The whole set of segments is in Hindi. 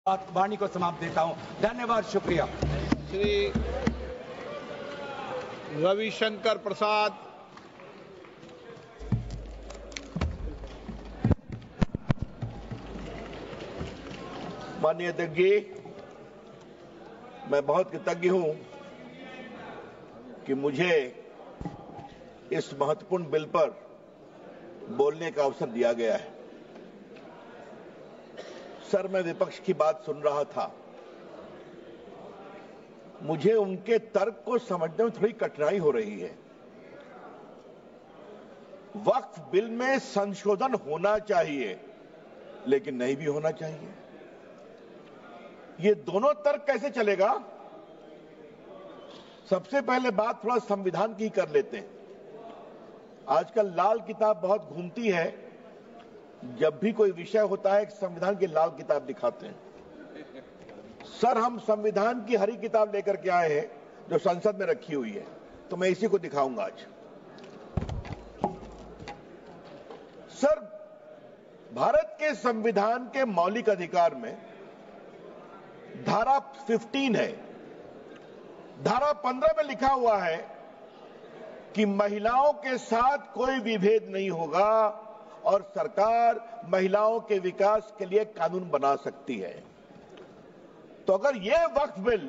वाणी को समाप्त देता हूं। धन्यवाद, शुक्रिया। श्री रविशंकर प्रसाद। माननीय अध्यक्ष जी, मैं बहुत कृतज्ञ हूं कि मुझे इस महत्वपूर्ण बिल पर बोलने का अवसर दिया गया है। सर, मैं विपक्ष की बात सुन रहा था। मुझे उनके तर्क को समझने में थोड़ी कठिनाई हो रही है। वक्फ बिल में संशोधन होना चाहिए, लेकिन नहीं भी होना चाहिए। ये दोनों तर्क कैसे चलेगा? सबसे पहले बात थोड़ा संविधान की कर लेते हैं। आजकल लाल किताब बहुत घूमती है। जब भी कोई विषय होता है, संविधान की लाल किताब दिखाते हैं। सर, हम संविधान की हरी किताब लेकर के आए हैं जो संसद में रखी हुई है, तो मैं इसी को दिखाऊंगा आज। सर, भारत के संविधान के मौलिक अधिकार में धारा 15 है। धारा 15 में लिखा हुआ है कि महिलाओं के साथ कोई विभेद नहीं होगा और सरकार महिलाओं के विकास के लिए कानून बना सकती है। तो अगर यह वक्फ बिल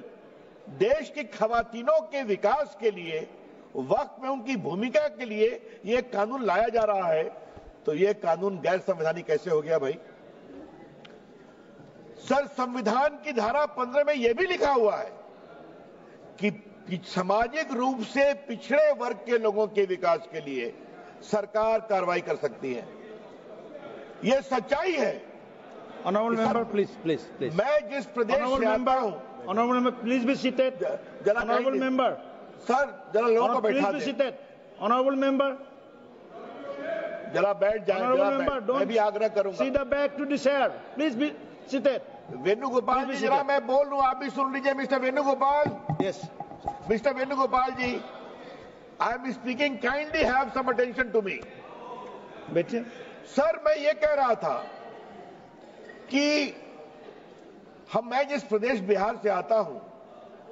देश की खवातीनों के विकास के लिए, वक्फ में उनकी भूमिका के लिए यह कानून लाया जा रहा है, तो यह कानून गैर संवैधानिक कैसे हो गया भाई? सर, संविधान की धारा 15 में यह भी लिखा हुआ है कि सामाजिक रूप से पिछड़े वर्ग के लोगों के विकास के लिए सरकार कार्रवाई कर सकती है। यह सच्चाई है। Honorable member, please. मैं जिस प्रदेश से आता हूं, Honorable member, please be seated. Honorable member, sir, जरा लोगों को बैठा please be दें। seated. Honorable member, जरा बैठ जाएं। Honorable member, मैं भी आग्रह करूंगा। see the back to the chair. Please be seated. Venugopal जी, जरा मैं बोल रहा हूं, आप भी सुन लीजिए। Mister Venugopal, Yes. Mister Venugopal ji, I am speaking, kindly have some attention to me. बैठिए। सर, मैं ये कह रहा था कि मैं जिस प्रदेश बिहार से आता हूं,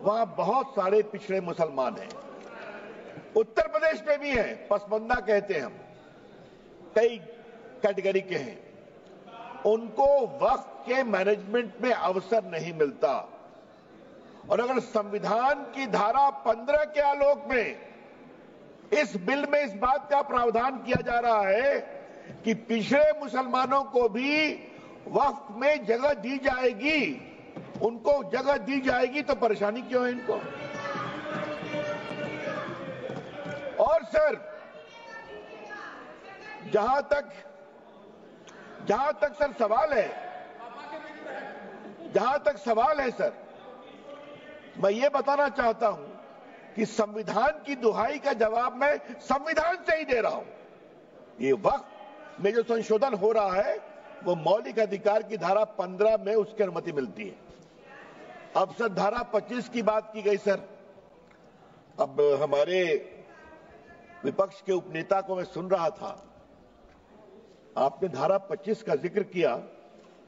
वहां बहुत सारे पिछड़े मुसलमान हैं। उत्तर प्रदेश में भी हैं, पसमंदा कहते हैं हम, कई कैटेगरी के हैं। उनको वक्फ के मैनेजमेंट में अवसर नहीं मिलता। और अगर संविधान की धारा 15 के आलोक में इस बिल में इस बात का प्रावधान किया जा रहा है कि पिछड़े मुसलमानों को भी वक्फ में जगह दी जाएगी, उनको जगह दी जाएगी, तो परेशानी क्यों है इनको? और सर, जहां तक सर सवाल है सर, मैं ये बताना चाहता हूं कि संविधान की दुहाई का जवाब मैं संविधान से ही दे रहा हूं। ये वक्फ में जो संशोधन हो रहा है, वो मौलिक अधिकार की धारा 15 में उसकी अनुमति मिलती है। अब सर, धारा 25 की बात की गई सर। अब हमारे विपक्ष के उपनेता को मैं सुन रहा था, आपने धारा 25 का जिक्र किया,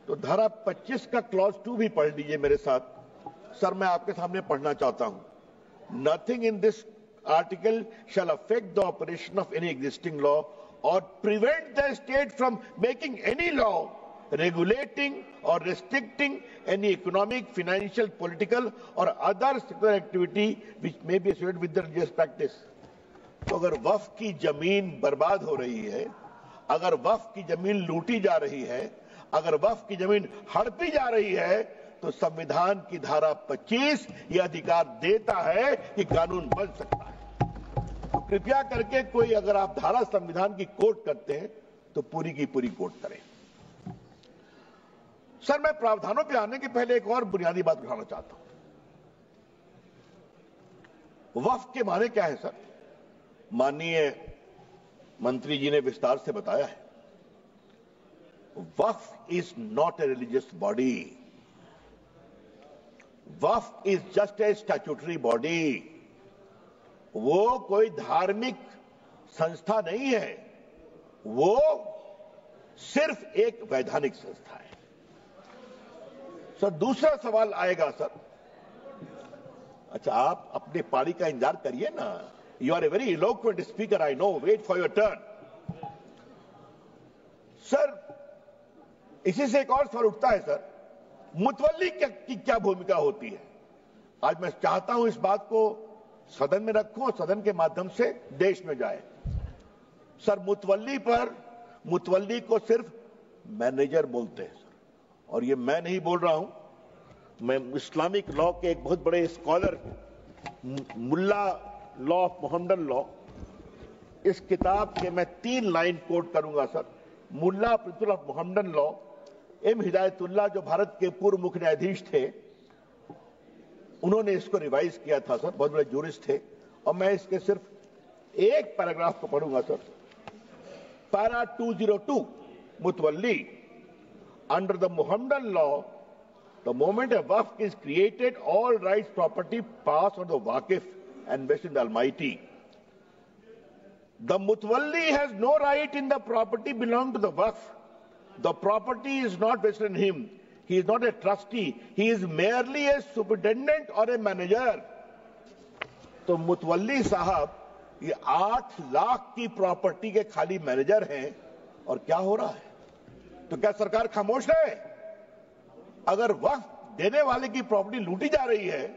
तो धारा 25 का क्लॉज 2 भी पढ़ लीजिए मेरे साथ। सर, मैं आपके सामने पढ़ना चाहता हूं। Nothing in this article shall affect the operation of any existing law or prevent the state from making any law regulating or restricting any economic, financial, political or other secular activity which may be associated with the religious practice। तो अगर वक्फ की जमीन बर्बाद हो रही है, अगर वक्फ की जमीन लूटी जा रही है, अगर वक्फ की जमीन हड़पी जा रही है, तो संविधान की धारा 25 यह अधिकार देता है कि कानून बन सकता है। कृपया करके कोई, अगर आप धारा संविधान की कोट करते हैं, तो पूरी की पूरी कोट करें। सर, मैं प्रावधानों पे आने के पहले एक और बुनियादी बात उठाना चाहता हूं। वक्फ के माने क्या है सर? माननीय मंत्री जी ने विस्तार से बताया है। Waqf is not a religious body. Waqf is just a statutory body. वो कोई धार्मिक संस्था नहीं है, वो सिर्फ एक वैधानिक संस्था है। सर दूसरा सवाल आएगा सर। अच्छा, आप अपने पारी का इंतजार करिए ना। You are a very eloquent speaker, I know, wait for your turn. Sir, इसी से एक और सवाल उठता है सर, मुतवल्ली की क्या भूमिका होती है? आज मैं चाहता हूं इस बात को सदन में रखूं और सदन के माध्यम से देश में जाए। सर, मुतवल्ली को सिर्फ मैनेजर बोलते हैं सर, और ये मैं नहीं बोल रहा हूं, मैं इस्लामिक लॉ के एक बहुत बड़े scholar Mulla law of Mohammedan law, इस किताब के मैं 3 लाइन कोट करूंगा sir. Mulla principle of Mohammedan law, M Hidayatullah जो भारत के पूर्व मुख्य न्यायाधीश थे, उन्होंने इसको रिवाइज किया था सर, बहुत बड़े जूरिस्ट थे। और मैं इसके सिर्फ एक पैराग्राफ को पढ़ूंगा sir. Para 202, mutawalli, under the Mohammedan law, the moment a waqf is created, all rights property pass on the waqif and vest in the Almighty. The mutawalli has no right in the property belonging to the waqf. The property is not vested in him. He is not a trustee. He is merely a superintendent or a manager. तो मुतवल्ली साहब ये 8 लाख की प्रॉपर्टी के खाली मैनेजर हैं, और क्या हो रहा है? तो क्या सरकार खामोश है? अगर वक्फ देने वाले की प्रॉपर्टी लूटी जा रही है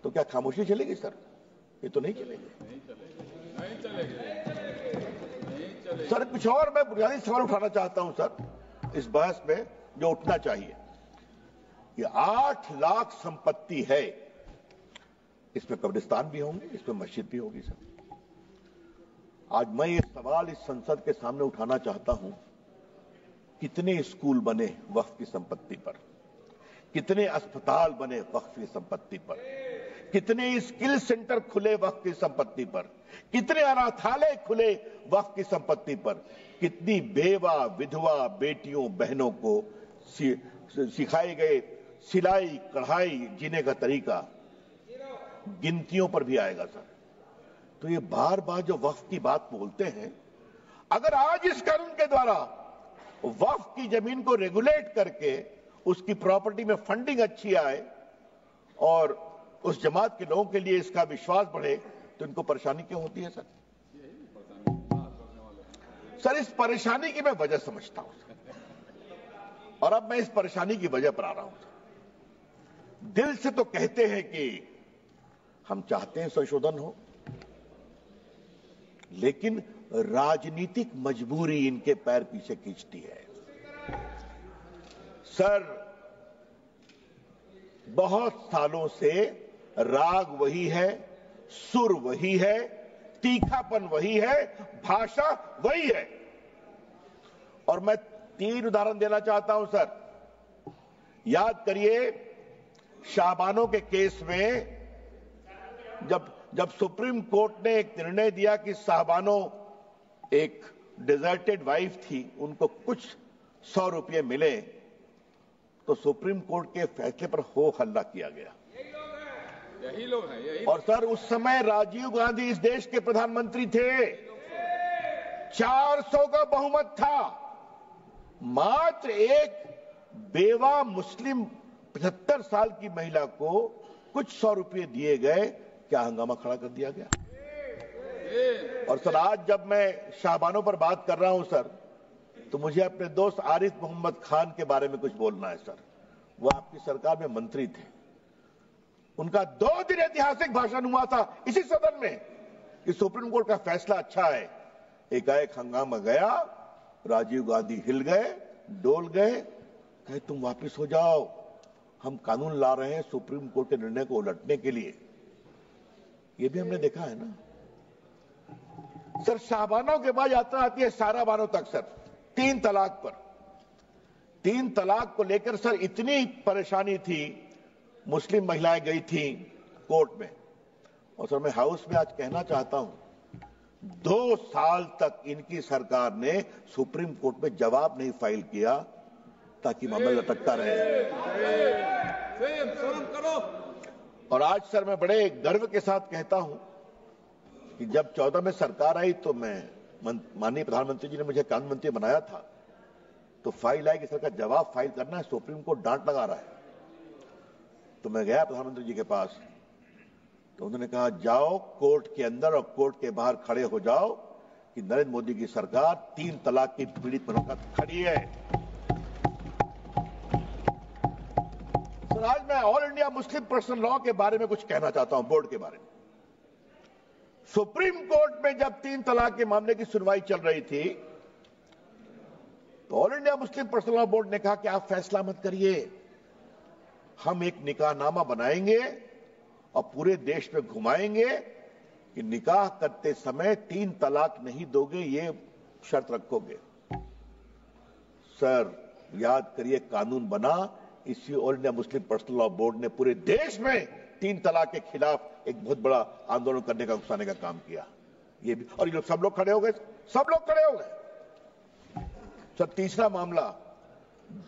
तो क्या खामोशी चलेगी सर? ये तो नहीं चलेगी। सर, कुछ और मैं बुनियादी सवाल उठाना चाहता हूं सर इस बहस में, जो उठना चाहिए। ये 8 लाख संपत्ति है, इसमें कब्रिस्तान भी होंगे, इसमें मस्जिद भी होगी सर। आज मैं ये सवाल इस संसद के सामने उठाना चाहता हूं, कितने स्कूल बने वक्फ की संपत्ति पर, कितने अस्पताल बने वक्फ की संपत्ति पर, कितने स्किल सेंटर खुले वक्फ की संपत्ति पर, कितने अनाथालय खुले वक्फ की संपत्ति पर, कितनी बेवा विधवा बेटियों बहनों को सिखाए गए सिलाई कढ़ाई जीने का तरीका, गिनतियों पर भी आएगा सर। तो ये बार बार जो वक्फ की बात बोलते हैं, अगर आज इस कानून के द्वारा वक्फ की जमीन को रेगुलेट करके उसकी प्रॉपर्टी में फंडिंग अच्छी आए और उस जमात के लोगों के लिए इसका विश्वास बढ़े, तो इनको परेशानी क्यों होती है सर? सर, इस परेशानी की मैं वजह समझता हूं सर, और अब मैं इस परेशानी की वजह पर आ रहा हूं सर। दिल से तो कहते हैं कि हम चाहते हैं संशोधन हो, लेकिन राजनीतिक मजबूरी इनके पैर पीछे खींचती है सर। बहुत सालों से राग वही है, सुर वही है, तीखापन वही है, भाषा वही है। और मैं 3 उदाहरण देना चाहता हूं सर। याद करिए, शाहबानों के केस में जब सुप्रीम कोर्ट ने एक निर्णय दिया कि साहबानों एक डिजर्टेड वाइफ थी, उनको कुछ 100 रुपये मिले, तो सुप्रीम कोर्ट के फैसले पर हो हल्ला किया गया। यही लोग हैं। और सर, उस समय राजीव गांधी इस देश के प्रधानमंत्री थे, 400 का बहुमत था। मात्र एक बेवा मुस्लिम 75 साल की महिला को कुछ 100 रुपये दिए गए, क्या हंगामा खड़ा कर दिया गया। और सर, आज जब मैं शाहबानों पर बात कर रहा हूं सर, तो मुझे अपने दोस्त आरिफ मोहम्मद खान के बारे में कुछ बोलना है सर। वो आपकी सरकार में मंत्री थे, उनका 2 दिन ऐतिहासिक भाषण हुआ था इसी सदन में कि सुप्रीम कोर्ट का फैसला अच्छा है। एकाएक हंगामा गया, राजीव गांधी हिल गए, डोल गए, कहे तुम वापिस हो जाओ, हम कानून ला रहे हैं सुप्रीम कोर्ट के निर्णय को उलटने के लिए। ये भी हमने देखा है ना सर। शाहबानों के बाद यात्रा आती है सारा बानों तक सर, 3 तलाक पर। 3 तलाक को लेकर सर इतनी परेशानी थी, मुस्लिम महिलाएं गई थी कोर्ट में। और सर, मैं हाउस में आज कहना चाहता हूं, 2 साल तक इनकी सरकार ने सुप्रीम कोर्ट में जवाब नहीं फाइल किया, ताकि मामला लटकता रहे। और आज सर, मैं बड़े गर्व के साथ कहता हूं कि जब 14 में सरकार आई, तो मैं माननीय प्रधानमंत्री जी ने मुझे कानून मंत्री बनाया था। तो फाइल आई कि सर का जवाब फाइल करना है, सुप्रीम कोर्ट डांट लगा रहा है। तो मैं गया प्रधानमंत्री जी के पास, तो उन्होंने कहा जाओ कोर्ट के अंदर और कोर्ट के बाहर खड़े हो जाओ कि नरेंद्र मोदी की सरकार 3 तलाक की पीड़ित महिलाओं का खड़ी है। सर आज मैं all India Muslim personal law के बारे में कुछ कहना चाहता हूं, बोर्ड के बारे में। सुप्रीम कोर्ट में जब 3 तलाक के मामले की सुनवाई चल रही थी तो all India Muslim personal law board ने कहा कि आप फैसला मत करिए, हम एक निकाहनामा बनाएंगे और पूरे देश में घुमाएंगे कि निकाह करते समय 3 तलाक नहीं दोगे, ये शर्त रखोगे। सर याद करिए, कानून बना, इसी all India Muslim personal law board ने पूरे देश में 3 तलाक के खिलाफ एक बहुत बड़ा आंदोलन करने का, उकसाने का काम किया। ये भी, और ये लोग सब लोग खड़े हो गए, सब लोग खड़े हो गए। सर तीसरा मामला,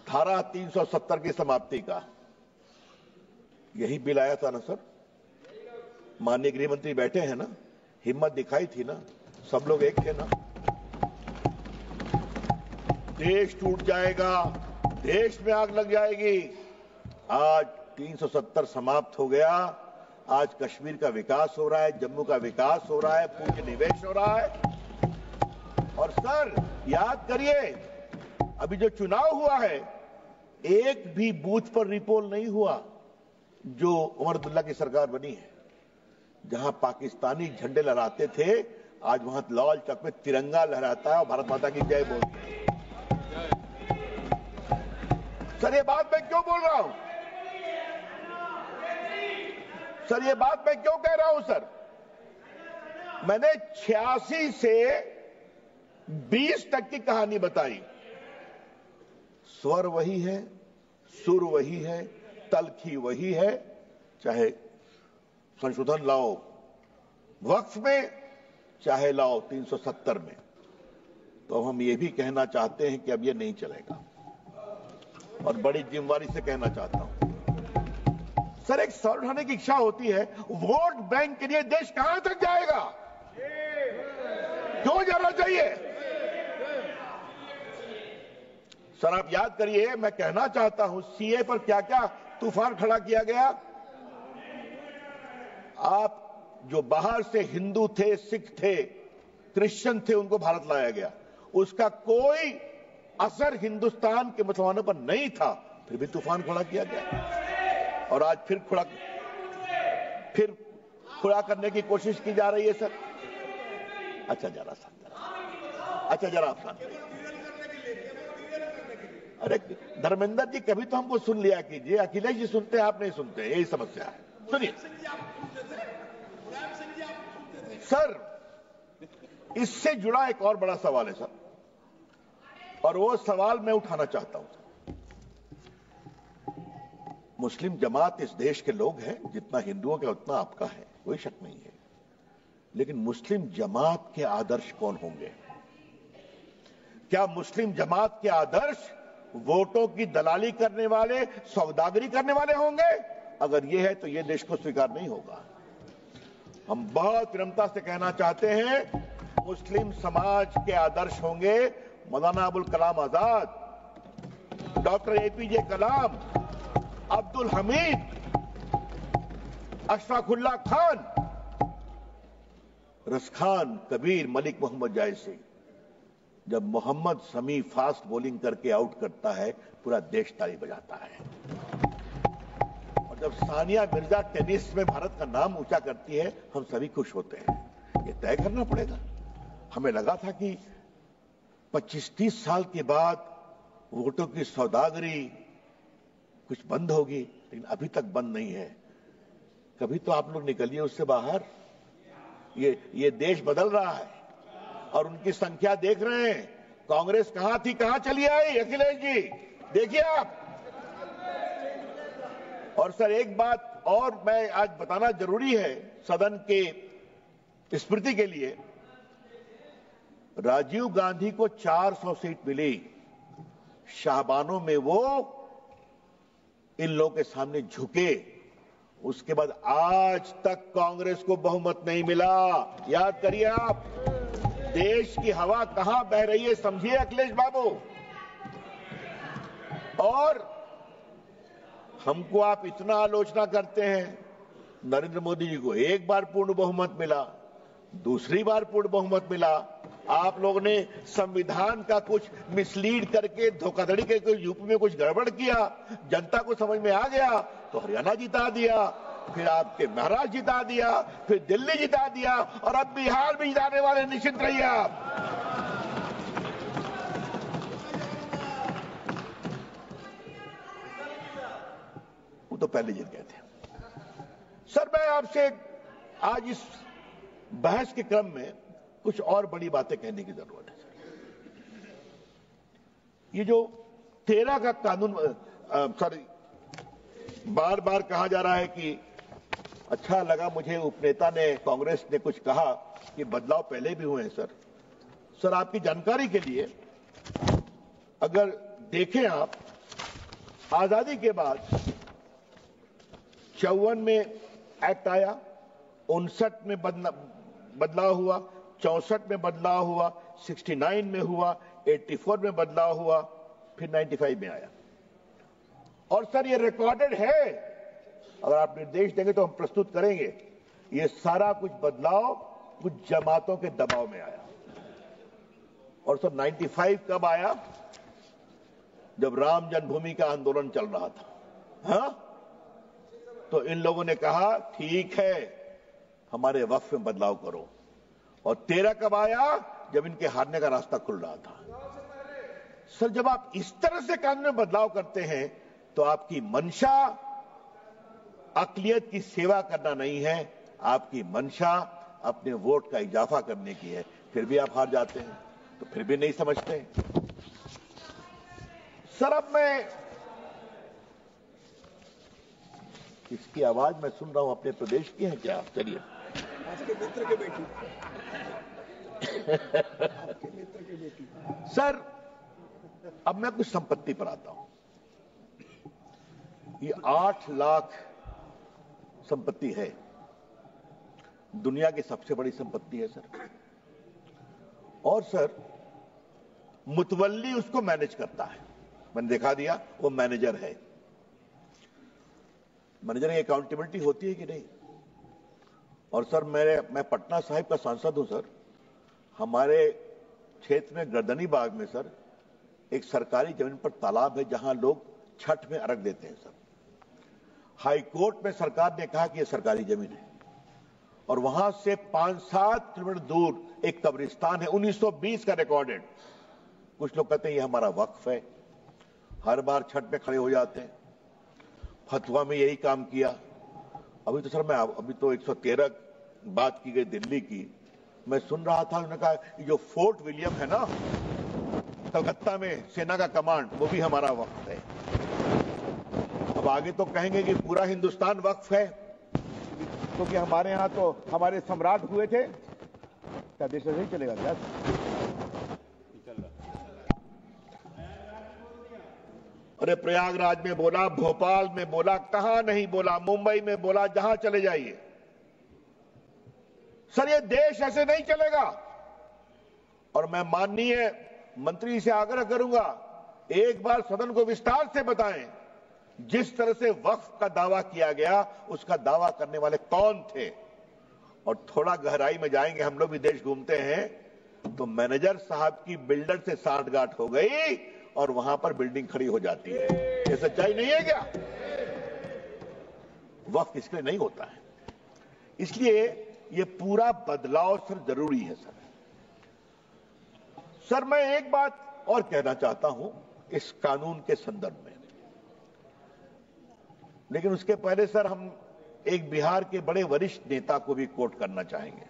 धारा 370 की समाप्ति का, यही बिल आया था ना सर, माननीय गृह मंत्री बैठे हैं ना, हिम्मत दिखाई थी ना, सब लोग एक थे ना। देश टूट जाएगा, देश में आग लग जाएगी। आज 370 समाप्त हो गया, आज कश्मीर का विकास हो रहा है, जम्मू का विकास हो रहा है, पूंजी निवेश हो रहा है। और सर याद करिए, अभी जो चुनाव हुआ है, एक भी बूथ पर रिपोल नहीं हुआ। जो उमर अब्दुल्ला की सरकार बनी है, जहां पाकिस्तानी झंडे लहराते थे, आज वहां लाल चौक में तिरंगा लहराता है और भारत माता की जय बोलते हैं। सर ये बात मैं क्यों बोल रहा हूं? सर ये बात मैं क्यों कह रहा हूं? सर मैंने 86 से 20 तक की कहानी बताई। स्वर वही है, सुर वही है, तलखी वही है, चाहे संशोधन लाओ वक्फ में, चाहे लाओ 370 में। तो हम ये भी कहना चाहते हैं कि अब ये नहीं चलेगा, और बड़ी जिम्मेवारी से कहना चाहता हूं। सर एक सवाल उठाने की इच्छा होती है, वोट बैंक के लिए देश कहां तक जाएगा? क्यों जाना चाहिए? सर आप याद करिए, मैं कहना चाहता हूं सीए पर क्या क्या तूफान खड़ा किया गया। आप जो बाहर से हिंदू थे, सिख थे, क्रिश्चियन थे, उनको भारत लाया गया, उसका कोई असर हिंदुस्तान के मुसलमानों पर नहीं था, फिर भी तूफान खड़ा किया गया। और आज फिर खड़ा करने की कोशिश की जा रही है। सर अच्छा जरा आप शांत रहिए। अरे धर्मेंद्र जी कभी तो हमको सुन लिया कीजिए, अखिलेश जी सुनते हैं, आप नहीं सुनते, यही समस्या है। सुनिए सर, इससे जुड़ा एक और बड़ा सवाल है सर, और वो सवाल मैं उठाना चाहता हूं। मुस्लिम जमात इस देश के लोग हैं, जितना हिंदुओं का उतना आपका है, कोई शक नहीं है। लेकिन मुस्लिम जमात के आदर्श कौन होंगे? क्या मुस्लिम जमात के आदर्श वोटों की दलाली करने वाले, सौदागरी करने वाले होंगे? अगर ये है तो ये देश को स्वीकार नहीं होगा। हम बहुत विनम्रता से कहना चाहते हैं, मुस्लिम समाज के आदर्श होंगे मौलाना अबुल कलाम आजाद, डॉक्टर एपीजे कलाम, अब्दुल हमीद, अशफाकुल्लाह खान, रसखान, कबीर, मलिक मोहम्मद जायसी। जब मोहम्मद शमी फास्ट बॉलिंग करके आउट करता है, पूरा देश ताली बजाता है। और जब सानिया मिर्जा टेनिस में भारत का नाम ऊंचा करती है, हम सभी खुश होते हैं। ये तय करना पड़ेगा। हमें लगा था कि 25-30 साल के बाद वोटों की सौदागरी कुछ बंद होगी, लेकिन अभी तक बंद नहीं है। कभी तो आप लोग निकलिए उससे बाहर। ये देश बदल रहा है और उनकी संख्या देख रहे हैं। कांग्रेस कहां थी, कहां चली आई? अखिलेश जी देखिए आप। और सर एक बात और मैं आज बताना जरूरी है सदन के स्मृति के लिए, राजीव गांधी को 400 सीट मिली, शाहबानों में वो इन लोगों के सामने झुके। उसके बाद आज तक कांग्रेस को बहुमत नहीं मिला। याद करिए आप, देश की हवा कहां बह रही है, समझिए अखिलेश बाबू। और हमको आप इतना आलोचना करते हैं, नरेंद्र मोदी जी को एक बार पूर्ण बहुमत मिला, दूसरी बार पूर्ण बहुमत मिला। आप लोगों ने संविधान का कुछ मिसलीड करके धोखाधड़ी करके यूपी में कुछ गड़बड़ किया, जनता को समझ में आ गया तो हरियाणा जिता दिया, फिर आपके महाराष्ट्र जिता दिया, फिर दिल्ली जिता दिया और अब बिहार भी जिताने वाले, निश्चित रहिए आप। वो तो पहले जीत गए थे। सर, मैं आपसे आज इस बहस के क्रम में कुछ और बड़ी बातें कहने की जरूरत है। ये जो 13 का कानून, सॉरी, बार बार कहा जा रहा है कि अच्छा लगा मुझे उपनेता ने, कांग्रेस ने कुछ कहा कि बदलाव पहले भी हुए हैं। सर आपकी जानकारी के लिए अगर देखें आप, आजादी के बाद 54 में एक्ट आया, 59 में बदलाव हुआ, 64 में बदलाव हुआ, 69 में हुआ, 84 में बदलाव हुआ, फिर 95 में आया। और सर ये रिकॉर्डेड है, अगर आप निर्देश देंगे तो हम प्रस्तुत करेंगे। ये सारा कुछ बदलाव कुछ जमातों के दबाव में आया। और सर 95 कब आया? जब राम जन्मभूमि का आंदोलन चल रहा था। हाँ, तो इन लोगों ने कहा ठीक है, हमारे वक्फ में बदलाव करो। और 13 कब आया? जब इनके हारने का रास्ता खुल रहा था। सर जब आप इस तरह से कानून में बदलाव करते हैं तो आपकी मंशा अक़लियत की सेवा करना नहीं है, आपकी मंशा अपने वोट का इजाफा करने की है। फिर भी आप हार जाते हैं, तो फिर भी नहीं समझते। सर अब मैं इसकी आवाज मैं सुन रहा हूं, अपने प्रदेश की है क्या? चलिए, आपके मित्र के बेटी आपके मित्र की बेटी। सर अब मैं कुछ संपत्ति पर आता हूं। ये 8 लाख संपत्ति है, दुनिया की सबसे बड़ी संपत्ति है सर। और सर मुतवल्ली उसको मैनेज करता है, मैंने दिखा दिया, वो मैनेजर है। मैनेजर की अकाउंटेबिलिटी होती है कि नहीं? और सर मैं पटना साहिब का सांसद हूं सर। हमारे क्षेत्र में गर्दनी बाग में सर एक सरकारी जमीन पर तालाब है जहां लोग छठ में अर्घ देते हैं सर। हाई कोर्ट में सरकार ने कहा कि यह सरकारी जमीन है और वहां से 5-7 किलोमीटर दूर एक कब्रिस्तान है, 1920 का रिकॉर्डेड। कुछ लोग कहते हैं ये हमारा वक्फ है, हर बार छठ में खड़े हो जाते हैं। फतवा में यही काम किया। अभी तो सर अभी तो 113 बात की गई दिल्ली की, मैं सुन रहा था, उन्होंने कहा ये जो फोर्ट विलियम है ना कलकत्ता में सेना का कमांड, वो भी हमारा वक्फ है। अब आगे तो कहेंगे कि पूरा हिंदुस्तान वक्फ है, क्योंकि हमारे यहां तो हमारे सम्राट हुए थे। क्या देश ऐसे ही चलेगा क्या? अरे प्रयागराज में बोला, भोपाल में बोला, कहां नहीं बोला, मुंबई में बोला, जहां चले जाइए। सर ये देश ऐसे नहीं चलेगा। और मैं माननीय मंत्री से आग्रह करूंगा, एक बार सदन को विस्तार से बताएं जिस तरह से वक्फ का दावा किया गया, उसका दावा करने वाले कौन थे। और थोड़ा गहराई में जाएंगे, हम लोग भी देश घूमते हैं, तो मैनेजर साहब की बिल्डर से साठगांठ हो गई और वहां पर बिल्डिंग खड़ी हो जाती है। ये सच्चाई नहीं है क्या? वक्फ इसके लिए नहीं होता है। इसलिए ये पूरा बदलाव सर जरूरी है सर। सर मैं एक बात और कहना चाहता हूं इस कानून के संदर्भ में, लेकिन उसके पहले सर हम एक बिहार के बड़े वरिष्ठ नेता को भी कोट करना चाहेंगे।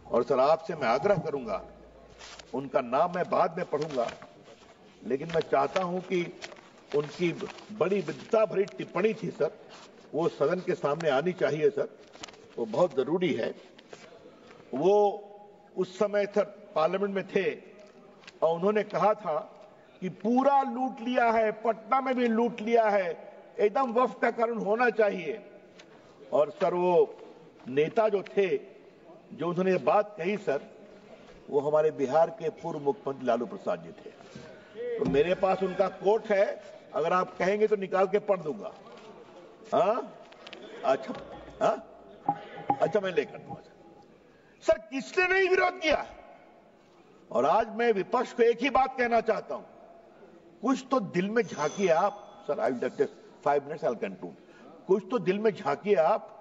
और सर आपसे मैं आग्रह करूंगा, उनका नाम मैं बाद में पढ़ूंगा, लेकिन मैं चाहता हूं कि उनकी बड़ी विद्वता भरी टिप्पणी थी सर, वो सदन के सामने आनी चाहिए सर, वो बहुत जरूरी है। वो उस समय सर पार्लियामेंट में थे और उन्होंने कहा था कि पूरा लूट लिया है, पटना में भी लूट लिया है, एकदम वक्फ का कानून होना चाहिए। और सर वो नेता जो थे, जो उन्होंने बात कही सर, वो हमारे बिहार के पूर्व मुख्यमंत्री लालू प्रसाद जी थे। तो मेरे पास उनका कोट है, अगर आप कहेंगे तो निकाल के पढ़ दूंगा। हाँ अच्छा, हाँ अच्छा, मैं लेकर दूंगा। सर किसने नहीं विरोध किया? और आज मैं विपक्ष को एक ही बात कहना चाहता हूं, कुछ तो दिल में झांकिए आप। Sir I will take 5 minutes, I will conclude. कुछ तो दिल में झांकिए आप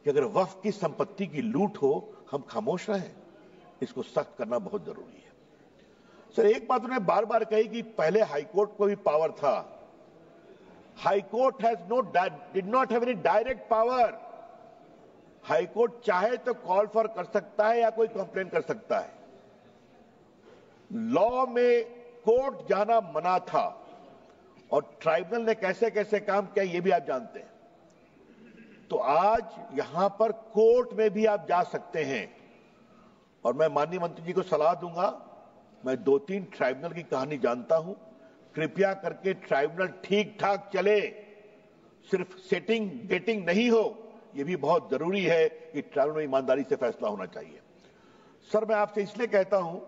कि अगर वक्फ की संपत्ति की लूट हो हम खामोश रहें, इसको सख्त करना बहुत जरूरी है। सर एक बात उन्होंने बार बार कही कि पहले हाईकोर्ट को भी पावर था। High court did not have any direct power. High court चाहे तो कॉल फॉर कर सकता है या कोई कंप्लेन कर सकता है। लॉ में कोर्ट जाना मना था और ट्राइब्यूनल ने कैसे कैसे काम किया ये भी आप जानते हैं। तो आज यहां पर कोर्ट में भी आप जा सकते हैं और मैं माननीय मंत्री जी को सलाह दूंगा। मैं 2-3 ट्राइब्यूनल की कहानी जानता हूं। कृपया करके ट्राइब्यूनल ठीक ठाक चले, सिर्फ सेटिंग गेटिंग नहीं हो। यह भी बहुत जरूरी है कि ट्राइब्यूनल में ईमानदारी से फैसला होना चाहिए। सर मैं आपसे इसलिए कहता हूं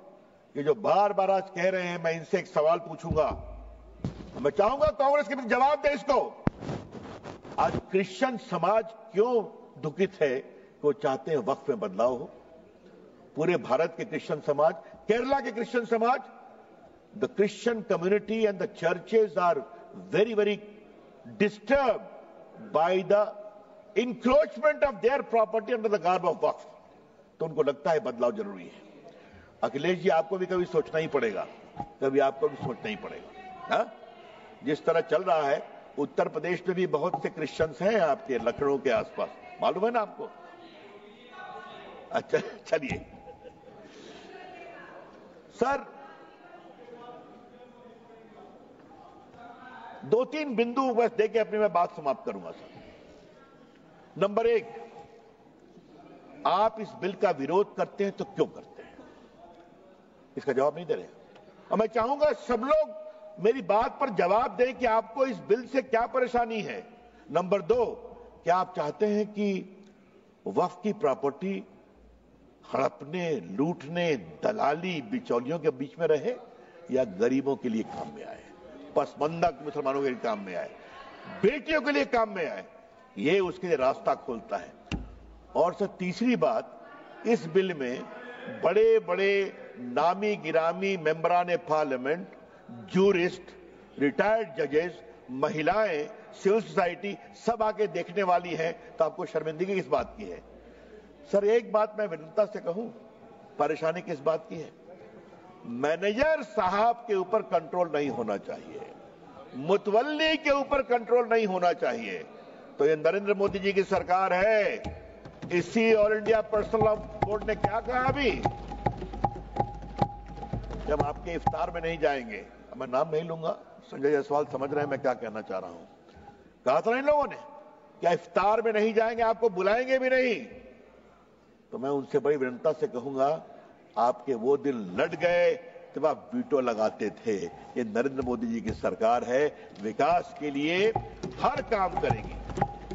कि जो बार बार आज कह रहे हैं, मैं इनसे एक सवाल पूछूंगा। मैं चाहूंगा कांग्रेस के भी जवाब दे इसको। आज क्रिश्चियन समाज क्यों दुखित है कि वो चाहते हैं वक्फ में बदलाव हो? पूरे भारत के क्रिश्चियन समाज, केरला के क्रिश्चियन समाज, the Christian community and the churches are very very disturb by the encroachment of their property under the garb of Waqf. तो उनको लगता है बदलाव जरूरी है। अखिलेश जी आपको भी कभी सोचना ही पड़ेगा, कभी आपको भी सोचना ही पड़ेगा। हा? जिस तरह चल रहा है, उत्तर प्रदेश में भी बहुत से क्रिश्चियंस हैं आपके लखनऊ के आसपास, मालूम है ना आपको? अच्छा चलिए सर, 2-3 बिंदु बस देके अपनी मैं बात समाप्त करूंगा। सर नंबर 1, आप इस बिल का विरोध करते हैं तो क्यों करते हैं? इसका जवाब नहीं दे रहे। और मैं चाहूंगा सब लोग मेरी बात पर जवाब दें कि आपको इस बिल से क्या परेशानी है। नंबर 2, क्या आप चाहते हैं कि वक्फ की प्रॉपर्टी हड़पने, लूटने, दलाली, बिचौलियों के बीच में रहे या गरीबों के लिए काम में आए, पसमंदा मुसलमानों के लिए काम में आए, बेटियों के लिए काम में आए? ये उसके लिए रास्ता खोलता है। और सर तीसरी बात, इस बिल में बड़े बड़े नामी गिरामी मेंबरान पार्लियामेंट, जूरिस्ट, रिटायर्ड जजेस, महिलाएं, सिविल सोसाइटी सब आके देखने वाली हैं। तो आपको शर्मिंदगी किस बात की है? सर एक बात मैं विनम्रता से कहूं, परेशानी किस बात की है? मैनेजर साहब के ऊपर कंट्रोल नहीं होना चाहिए, मुतवल्ली के ऊपर कंट्रोल नहीं होना चाहिए। तो ये नरेंद्र मोदी जी की सरकार है। इसी all India personal law board ने क्या कहा अभी, जब आपके इफ्तार में नहीं जाएंगे, मैं नाम नहीं लूंगा, संजय जायसवाल समझ रहे हैं मैं क्या कहना चाह रहा हूं। कहा था इन लोगों ने क्या इफ्तार में नहीं जाएंगे, आपको बुलाएंगे भी नहीं। तो मैं उनसे बड़ी विनम्रता से कहूंगा, आपके वो दिन लट गए जब आप वीटो लगाते थे। ये नरेंद्र मोदी जी की सरकार है, विकास के लिए हर काम करेगी।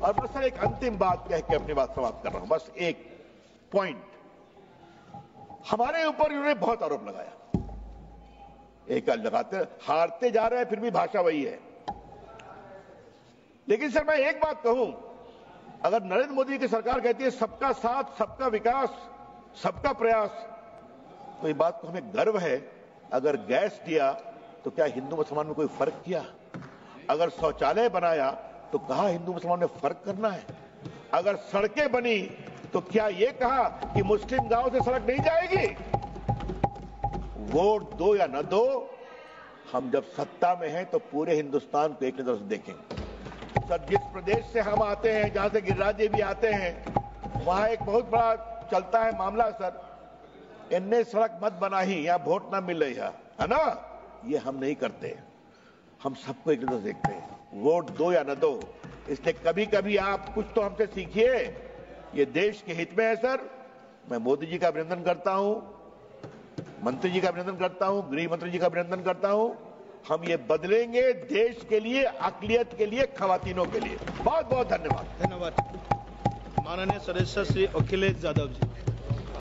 और बस सर एक अंतिम बात कह के अपनी बात समाप्त कर रहा हूं, बस एक पॉइंट। हमारे ऊपर इन्होंने बहुत आरोप लगाया, एक लगाते हारते जा रहे हैं, फिर भी भाषा वही है। लेकिन सर मैं एक बात कहूं, अगर नरेंद्र मोदी की सरकार कहती है सबका साथ, सबका विकास, सबका प्रयास, तो ये बात को हमें गर्व है। अगर गैस दिया तो क्या हिंदू मुसलमान में कोई फर्क किया? अगर शौचालय बनाया तो कहा हिंदू मुसलमान में फर्क करना है? अगर सड़कें बनी तो क्या यह कहा कि मुस्लिम गांव से सड़क नहीं जाएगी? वोट दो या न दो, हम जब सत्ता में हैं तो पूरे हिंदुस्तान को एक नजर से देखेंगे। सर जिस प्रदेश से हम आते हैं, जहां से गिरिराज जी भी आते हैं, वहां एक बहुत बड़ा चलता है मामला सर, इनने सड़क मत बनाई, यहां वोट ना मिल रही है ना? ये हम नहीं करते, हम सबको एक नजर देखते हैं, वोट दो या न दो। इसलिए कभी कभी आप कुछ तो हमसे सीखिए, ये देश के हित में है सर। मैं मोदी जी का अभिनंदन करता हूं, मंत्री जी का अभिनंदन करता हूं, गृह मंत्री जी का अभिनंदन करता हूं। हम ये बदलेंगे देश के लिए, अक़लियत के लिए, खवातीनों के लिए। बहुत बहुत धन्यवाद। धन्यवाद माननीय सदस्य श्री अखिलेश यादव जी।